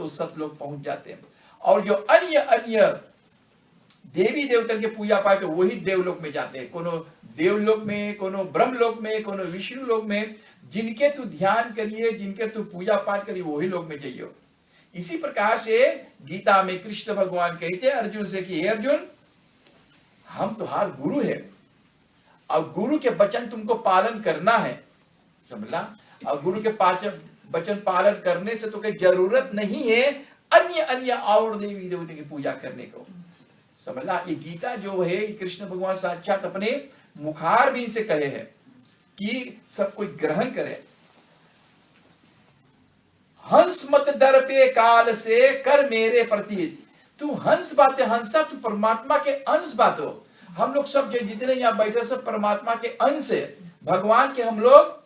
तो सब लोग पहुंच जाते हैं। और जो अन्य अन्य देवी देवता के पूजा पाठ है वही देवलोक में जाते हैं, कोनो देवलोक में, कोनो ब्रह्मलोक में, कोनो विष्णु लोक में। जिनके तू ध्यान करिए, जिनके तू पूजा पाठ करिए वही लोग में जाइयो। इसी प्रकार से गीता में कृष्ण भगवान कहते हैं अर्जुन से कि हे अर्जुन, हम तुम्हार गुरु है और गुरु के वचन तुमको पालन करना है, समझला। और गुरु के वचन पालन करने से तो कोई जरूरत नहीं है अन्य अन्य और देवी देवता की पूजा करने को, समझला। ये गीता जो है कृष्ण भगवान साक्षात अपने मुखार भी से कहे हैं कि सब कोई ग्रहण करे। हंस मत डर पे काल से कर मेरे प्रति, तू हंस बातें, हंसा तू परमात्मा के अंश बात हो। हम लोग सब जितने यहाँ बैठे सब परमात्मा के अंश है, भगवान के हम लोग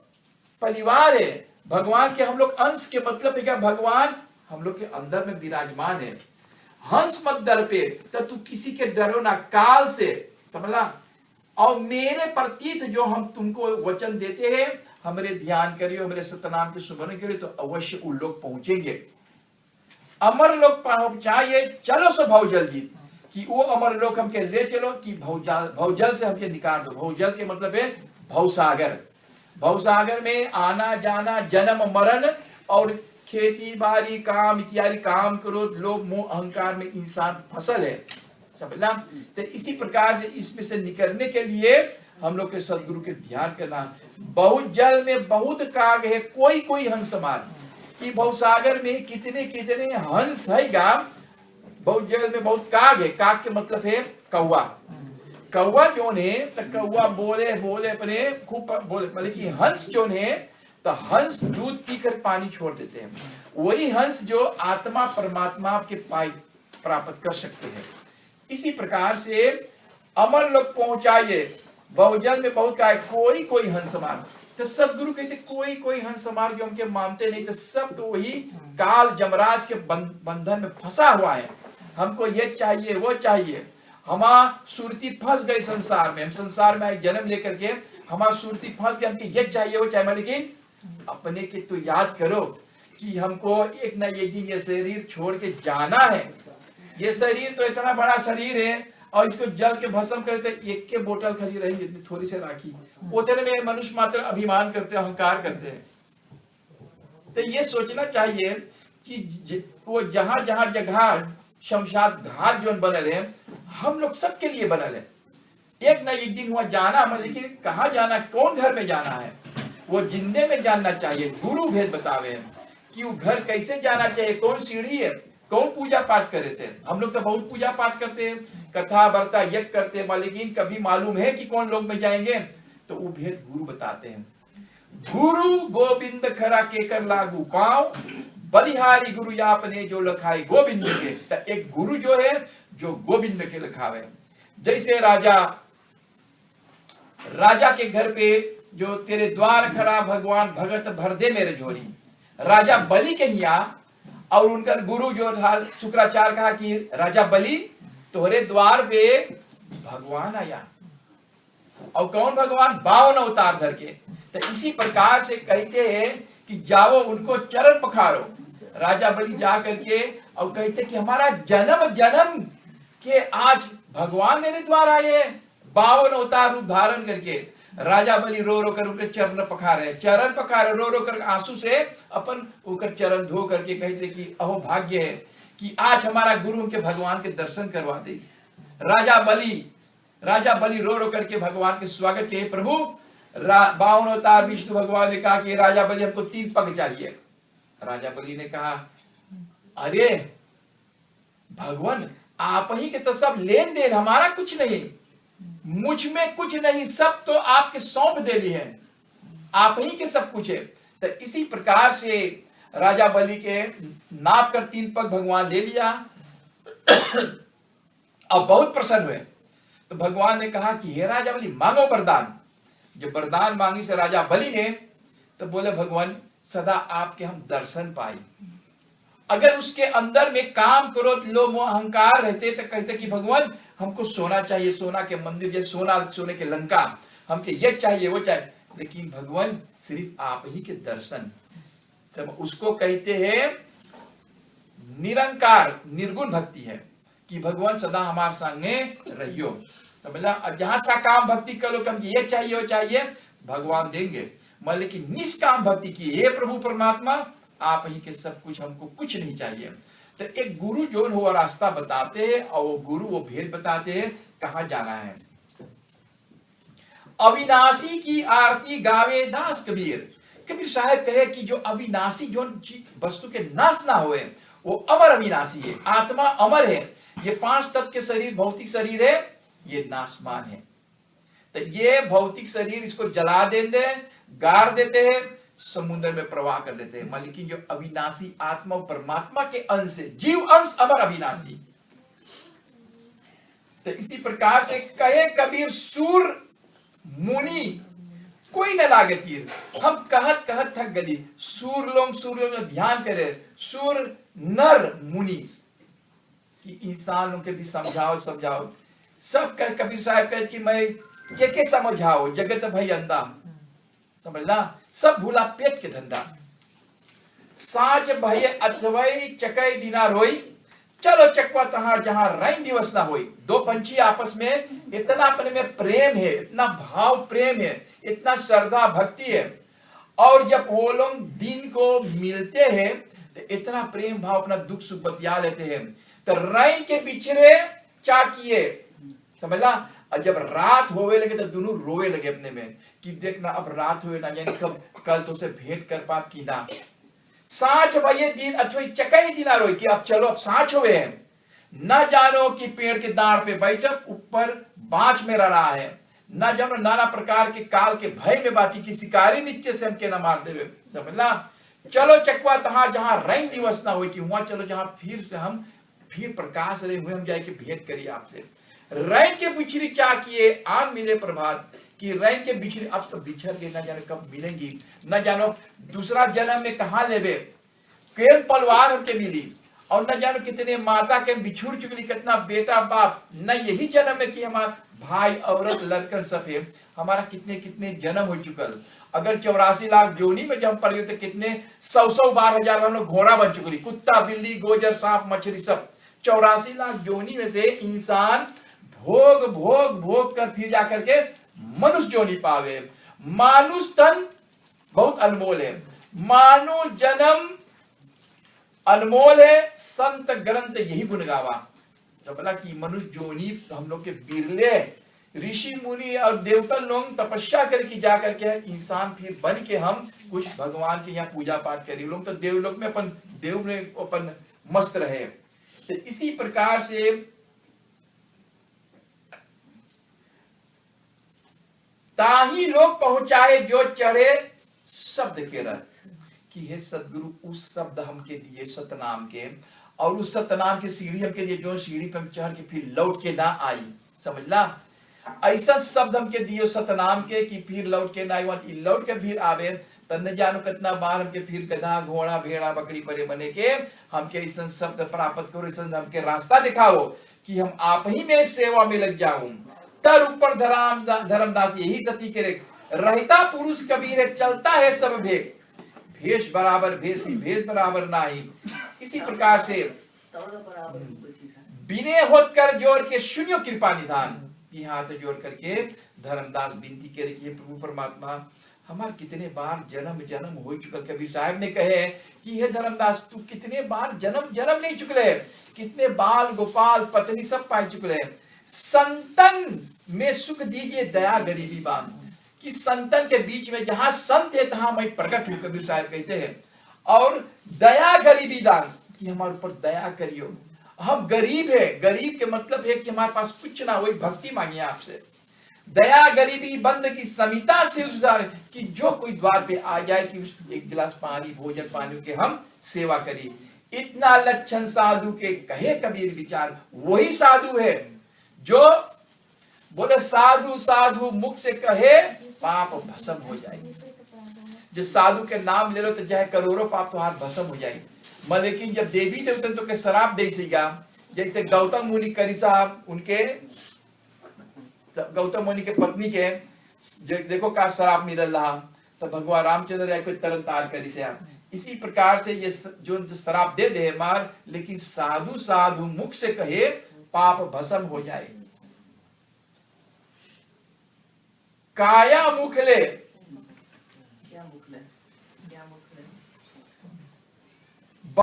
परिवार है, भगवान के हम लोग अंश के मतलब है क्या, भगवान हम लोग के अंदर में विराजमान है। हंस मत डर पे, तो तू किसी के डरो ना काल से, समझला। और मेरे प्रतीत जो हम तुमको वचन देते हैं, हमारे ध्यान करियो, हमारे सतनाम के सुमरण करियो, तो अवश्य उन लोग पहुंचेंगे। अमर लोग पहुंचाइए, चलो सो भवजल जी, कि वो अमर लोग हमके ले चलो, कि भवजल से हमके निकाल दो। भवजल के मतलब है भवसागर। भवसागर में आना जाना, जन्म मरण और खेती बाड़ी काम इत्यादि, काम क्रोध लोभ मोह अहंकार में इंसान फसल है, समझला। तो इसी प्रकार से इसमें से निकलने के लिए हम लोग के सदगुरु के ध्यान करना। बहुत जल में बहुत काग है, कोई कोई हंस मार, कि भवसागर में कितने कितने हंस है गा। बहुत जल में बहुत काग है, काग के मतलब है कौवा। कौवा जो ने तो कौवा बोले बोले अपने खूब बोले, मतलब कि हंस जो ने तो हंस दूध पीकर पानी छोड़ देते हैं, वही हंस जो आत्मा परमात्मा के पाई प्राप्त कर सकते हैं। इसी प्रकार से अमर लोग पहुंचाइए, बहुजल में बहुत का कोई कोई हंस मार। तो सदगुरु कहते कोई कोई हंस मार, जो हमके मानते नहीं, तो सब तो वही काल जमराज के बंधन में फंसा हुआ है। हमको ये चाहिए वो चाहिए, हमारा सुरती फंस गई संसार में, हम संसार में जन्म लेकर के हमारा सुरती फंस गई, हमको ये चाहिए वो चाहिए। लेकिन अपने के तो याद करो कि हमको एक ना एक दिन ये शरीर छोड़ के जाना है। ये शरीर तो इतना बड़ा शरीर है और इसको जल के भस्म करते, एक के बोतल खाली रहेगी इतनी थोड़ी से राखी, उतने में मनुष्य मात्र अभिमान करते हैं, अहंकार करते हैं। तो ये सोचना चाहिए कि वो जहां जहां जगह शमशान घाट जो बनल है, हम लोग सबके लिए बनल है। एक ना एक दिन हुआ जाना, लेकिन कहाँ जाना, कौन घर में जाना है, वो जिंदे में जानना चाहिए। गुरु भेद बतावे हैं कि वो घर कैसे जाना चाहिए, कौन सीढ़ी है, कौन पूजा पाठ करे से। हम लोग तो बहुत पूजा पाठ करते हैं, कथा वार्ता यज्ञ करते हैं, लेकिन कभी मालूम है कि कौन लोग में जाएंगे, तो वो भेद गुरु बताते हैं। गुरु गोविंद खरा केकर लागू पाओ, बलिहारी गुरु आपने जो लखाए गोविंद के। तो एक गुरु जो है जो गोविंद के लिखावे। जैसे राजा के घर पे जो तेरे द्वार खड़ा भगवान भगत भर दे मेरे झोली, राजा बलि के यहाँ, और उनका गुरु जो था शुक्राचार्य कहा कि राजा बलि तोहरे द्वार पे भगवान आया, और कौन भगवान, 52 अवतार धर के। तो इसी प्रकार से कहते हैं कि जाओ उनको चरण पखारो। राजा बलि जा करके और कहते कि हमारा जन्म जन्म के आज भगवान मेरे द्वार आए, 52 अवतार रूप धारण करके। राजा बलि रो रो कर उनके चरण पखारे, रो रो कर आंसू से अपन उनके चरण धो करके कहते कि अहो भाग्य है कि आज हमारा गुरु उनके भगवान के दर्शन करवा दे। राजा बलि रो रो करके भगवान के स्वागत किए। प्रभु 52 अवतार विष्णु भगवान ने कहा कि राजा बलि हमको 3 पग चाहिए। राजा बलि ने कहा अरे भगवान आप ही के तो सब लेन देन, हमारा कुछ नहीं, मुझ में कुछ नहीं, सब तो आपके सौंप दे ली है, आप ही के सब कुछ है। तो इसी प्रकार से राजा बलि के नाप कर 3 पग भगवान ले लिया और बहुत प्रसन्न हुए। तो भगवान ने कहा कि हे राजा बलि मांगो वरदान। जब वरदान मांगी से राजा बलि ने, तो बोले भगवान सदा आपके हम दर्शन पाए। अगर उसके अंदर में काम क्रोध लोभ मोह अहंकार रहते तो कहते कि भगवान हमको सोना चाहिए, सोना के मंदिर, जैसे सोने के लंका, हमके ये चाहिए वो चाहिए। लेकिन भगवान सिर्फ आप ही के दर्शन, जब उसको कहते हैं निरंकार निर्गुण भक्ति है कि भगवान सदा हमारे संगे रहियो, समझला। अब जहां साकाम भक्ति करो कम ये चाहिए वो चाहिए भगवान देंगे, मगर लेकिन निष्काम भक्ति की हे प्रभु परमात्मा आप ही के सब कुछ, हमको कुछ नहीं चाहिए। तो एक गुरु जो वो रास्ता बताते हैं और वो गुरु वो भेद बताते हैं कहाँ जाना है। अविनाशी की आरती गावे दास कबीर। कबीर साहब कहे कि जो अविनाशी जो वस्तु के नाश ना हुए वो अमर अविनाशी है। आत्मा अमर है, ये 5 तत्व के शरीर भौतिक शरीर है, ये नाशमान है। तो ये भौतिक शरीर इसको जला देते हैं, गाड़ देते हैं, समुद्र में प्रवाह कर देते हैं। लेकिन जो अविनाशी आत्मा परमात्मा के अंश है, जीव अंश अमर अविनाशी। तो इसी प्रकार से कहे कबीर सूर मुनि कोई न लागे तीर। हम कहत कहत थक गली, सूर लोग ध्यान करे, सूर नर मुनि कि इंसान लोग के भी समझाओ सब कह कबीर साहब कहे कि मैं के समझाओ, जगत भाई अंधा, समझला, सब भूला पेट के धंधा। साच भय अथवई चकई दिनार होई, चलो चकवा तहां जहां रैन दिवस ना होई। दो पंछी आपस में इतना अपने में प्रेम है, इतना भाव प्रेम है, इतना श्रद्धा भक्ति है, और जब वो लोग दिन को मिलते हैं तो इतना प्रेम भाव अपना दुख सुख बतिया लेते हैं। तो रैन के पिछड़े चाकिए, समझला। और जब रात होवे लगे तो दोनों रोवे लगे अपने में कि देखना अब रात हुए ना, यानी कब कल तो से भेंट कर पाप की ना। साँच भये दिन अथवा चकई दिना रोई कि अब चलो अब साँच हुए हैं। न जानो कि पेड़ के दांड़ पे बैठक ऊपर बाँच में रहा है, न जानो नाना प्रकार के काल के भय में बाटी की शिकारी नीचे से हमके न मार देवे, समझला। चलो चकवा तहां जहां रैन दिवस ना हुई कि वहां चलो जहां फिर से हम फिर प्रकाश रहे हुए हम जाके भेंट करिए आपसे। रैन के बिछड़ी चाकिए आन मिले प्रभात, कि रैन के बिछड़ी अब सब बिछड़ गए, न जाने कब मिलेंगी, न जानो दूसरा जन्म में कहा लेवे। केल पलवार हमके मिली और न जानो कितने माता के बिछुड़ चुकली, कितना बेटा बाप, न यही जन्म में कि हमारा भाई औरत लड़कन सब है, हमारा कितने कितने जन्म हो चुकल। अगर 84 लाख जोनी में जब पड़ गए तो कितने 100 बार हजार हम लोग घोड़ा बन चुकली, कुत्ता बिल्ली गोजर सांप मछली सब। 84 लाख जोनी में से इंसान भोग भोग भोग कर फिर जाकर के मनुष्य जोनी पावे। मानुष तन बहुत अनमोल है, मानुष जन्म अनमोल है, संत ग्रंथ यही गुण गावा। तो बोला कि मनुष्य जोनी हम लोग के बिरले, ऋषि मुनि और देवता लोग तपस्या करके जा करके इंसान फिर बन के हम कुछ भगवान के यहाँ पूजा पाठ करें। लोग तो देवलोक में अपन देव में अपन मस्त रहे। तो इसी प्रकार से ताही लोग पहुंचाए जो चढ़े शब्द के रथ, कि हे सदगुरु उस शब्द हमके दिए सतनाम के, और उस सतनाम के सीढ़ी हमके दिए जो सीढ़ी पे हम चढ़ के फिर लौट के ना आई, समझला। ऐसा शब्द हमके दियो सतनाम के कि फिर लौट के ना आई, लौट के फिर आवे तब न जानो कितना बार हमके फिर गधा घोड़ा भेड़ा बकरी परे बने के हमके ऐसा शब्द प्राप्त करो, ऐसा हमके रास्ता दिखाओ कि हम आप ही में सेवा में लग जाऊं। तर ऊपर धर्मदास यही सती के रहता पुरुष कबीर है, चलता है सब भेद, भेष बराबर भेषी भेष बराबर नाही। इसी प्रकार से बिने होत कर जोर के शून्य कृपा निधान, की हाथ जोड़ करके धर्मदास विनती करे कि प्रभु परमात्मा हमारे कितने बार जन्म जन्म हो चुका। कबीर साहब ने कहे कि हे धर्मदास तू कितने बार जन्म जन्म नहीं चुकले, कितने बाल गोपाल पत्नी सब पाई चुकले। संतन में सुख दीजिए दया गरीबी बांध, कि संतन के बीच में जहां संत है तहां मैं प्रकट हूं, कबीर साहब कहते हैं। और दया गरीबी दान, कि हमारे ऊपर दया करियो, हम गरीब है, गरीब के मतलब है कि हमारे पास कुछ ना, वही भक्ति मांगिए आपसे। दया गरीबी बंद की समिता से सुधार, कि जो कोई द्वार पे आ जाए कि एक गिलास पानी भोजन पानी के हम सेवा करिए। इतना लक्षण साधु के कहे कबीर विचार, वही साधु है जो बोले साधु साधु मुख से कहे पाप भस्म हो जाएगी। जो साधु के नाम ले लो तो चाहे करोड़ों पाप तुम्हार भस्म हो जाएगी। लेकिन जब देवी देवता तो के शराब दे सीगा, जैसे गौतम मुनि करी साहब, उनके गौतम मुनि के पत्नी के देखो का शराब मिलल रहा, तो भगवान रामचंद्र राय को तरन तार करी से इसी प्रकार से ये जो श्राप दे दे मार, लेकिन साधु साधु मुख से कहे पाप भस्म हो जाए। काया मुख ले